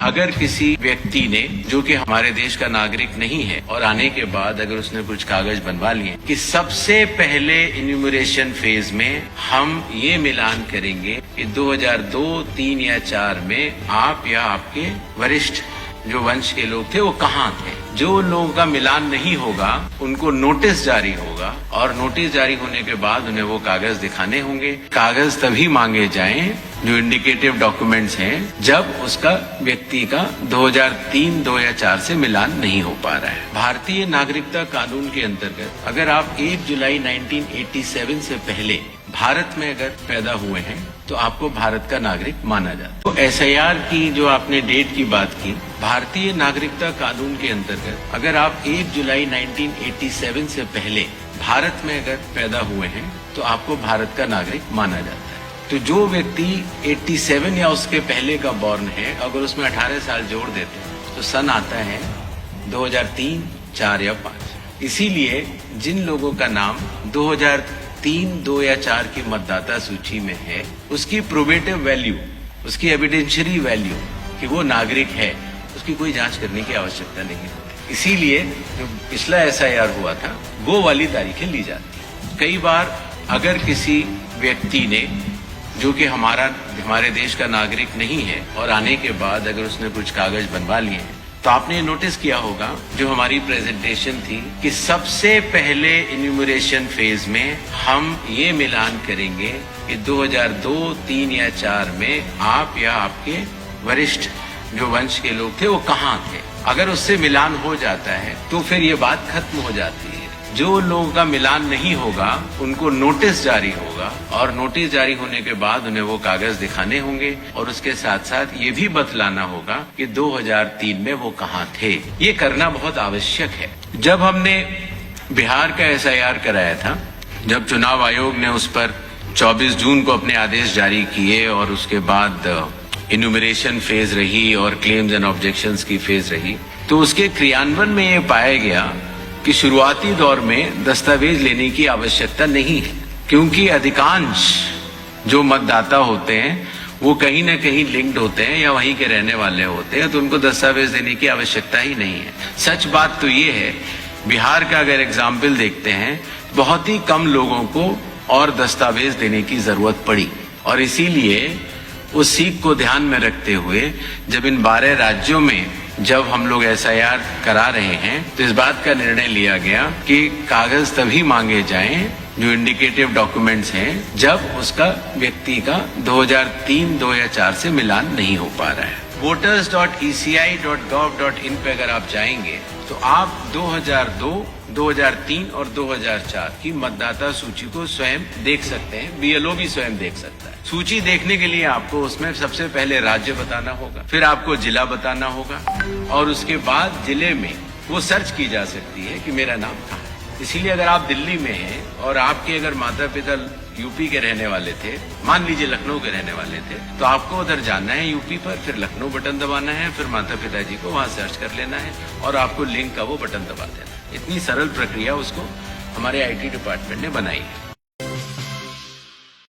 अगर किसी व्यक्ति ने, जो कि हमारे देश का नागरिक नहीं है, और आने के बाद अगर उसने कुछ कागज बनवा लिए कि सबसे पहले इन्यूमरेशन फेज में हम ये मिलान करेंगे कि 2002, 3 या 4 में आप या आपके वरिष्ठ जो वंश के लोग थे वो कहाँ थे। जो लोगों का मिलान नहीं होगा उनको नोटिस जारी होगा, और नोटिस जारी होने के बाद उन्हें वो कागज दिखाने होंगे। कागज तभी मांगे जाएं जो इंडिकेटिव डॉक्यूमेंट्स हैं जब उसका व्यक्ति का 2003, 2 या 4 से मिलान नहीं हो पा रहा है। भारतीय नागरिकता कानून के अंतर्गत अगर आप 1 जुलाई 1987 से पहले भारत में अगर पैदा हुए हैं तो आपको भारत का नागरिक माना जाता है। तो SIR की जो आपने डेट की बात की, भारतीय नागरिकता कानून के अंतर्गत अगर आप 1 जुलाई 1987 से पहले भारत में अगर पैदा हुए हैं तो आपको भारत का नागरिक माना जाता है। तो जो व्यक्ति 87 या उसके पहले का बॉर्न है, अगर उसमें 18 साल जोड़ देते हैं तो सन आता है 2003, 4 या 5। इसीलिए जिन लोगों का नाम 2003, 2 या 4 की मतदाता सूची में है, उसकी प्रोबेटिव वैल्यू, उसकी एविडेंशियरी वैल्यू कि वो नागरिक है, उसकी कोई जांच करने की आवश्यकता नहीं होती। इसीलिए जो पिछला SIR हुआ था वो वाली तारीखें ली जाती। कई बार अगर किसी व्यक्ति ने, जो कि हमारे देश का नागरिक नहीं है, और आने के बाद अगर उसने कुछ कागज बनवा लिए हैं, तो आपने नोटिस किया होगा जो हमारी प्रेजेंटेशन थी कि सबसे पहले इन्यूमरेशन फेज में हम ये मिलान करेंगे कि 2002, 3 या 4 में आप या आपके वरिष्ठ जो वंश के लोग थे वो कहाँ थे। अगर उससे मिलान हो जाता है तो फिर ये बात खत्म हो जाती है। जो लोगों का मिलान नहीं होगा उनको नोटिस जारी होगा, और नोटिस जारी होने के बाद उन्हें वो कागज दिखाने होंगे, और उसके साथ साथ ये भी बतलाना होगा कि 2003 में वो कहाँ थे। ये करना बहुत आवश्यक है। जब हमने बिहार का SIR कराया था, जब चुनाव आयोग ने उस पर 24 जून को अपने आदेश जारी किए, और उसके बाद इन्यूमरेशन फेज रही और क्लेम्स एंड ऑब्जेक्शंस की फेज रही, तो उसके क्रियान्वयन में ये पाया गया कि शुरुआती दौर में दस्तावेज लेने की आवश्यकता नहीं है, क्योंकि अधिकांश जो मतदाता होते हैं वो कहीं न कहीं लिंक्ड होते हैं या वहीं के रहने वाले होते हैं, तो उनको दस्तावेज देने की आवश्यकता ही नहीं है। सच बात तो ये है, बिहार का अगर एग्जाम्पल देखते हैं, बहुत ही कम लोगों को और दस्तावेज देने की जरूरत पड़ी, और इसीलिए उस सीख को ध्यान में रखते हुए जब इन 12 राज्यों में जब हम लोग SIR करा रहे हैं तो इस बात का निर्णय लिया गया कि कागज तभी मांगे जाएं जो इंडिकेटिव डॉक्यूमेंट्स हैं जब उसका व्यक्ति का 2003, 2 या 4 से मिलान नहीं हो पा रहा है। voters.eci.gov.in पे अगर आप जाएंगे तो आप 2002, 2003 और 2004 की मतदाता सूची को स्वयं देख सकते हैं। BLO भी स्वयं देख सकता है। सूची देखने के लिए आपको उसमें सबसे पहले राज्य बताना होगा, फिर आपको जिला बताना होगा, और उसके बाद जिले में वो सर्च की जा सकती है कि मेरा नाम कहाँ है। इसीलिए अगर आप दिल्ली में हैं और आपके अगर माता पिता यूपी के रहने वाले थे, मान लीजिए लखनऊ के रहने वाले थे, तो आपको उधर जाना है यूपी पर, फिर लखनऊ बटन दबाना है, फिर माता पिताजी को वहां सर्च कर लेना है, और आपको लिंक का वो बटन दबा देना। इतनी सरल प्रक्रिया उसको हमारे IT डिपार्टमेंट ने बनाई है।